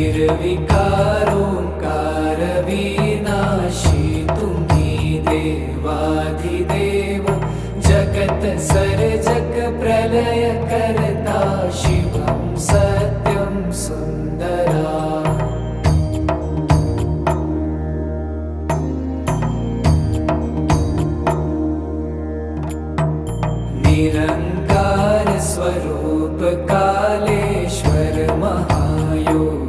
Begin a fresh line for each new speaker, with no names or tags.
निर्विकारोऽकार विनाशी तुम्ही देवाधिदेव जगत सर्जक प्रलय करता शिवं सत्यं सुंदरा। निरंकार स्वरूप कालेश्वर महायोगीश्वरा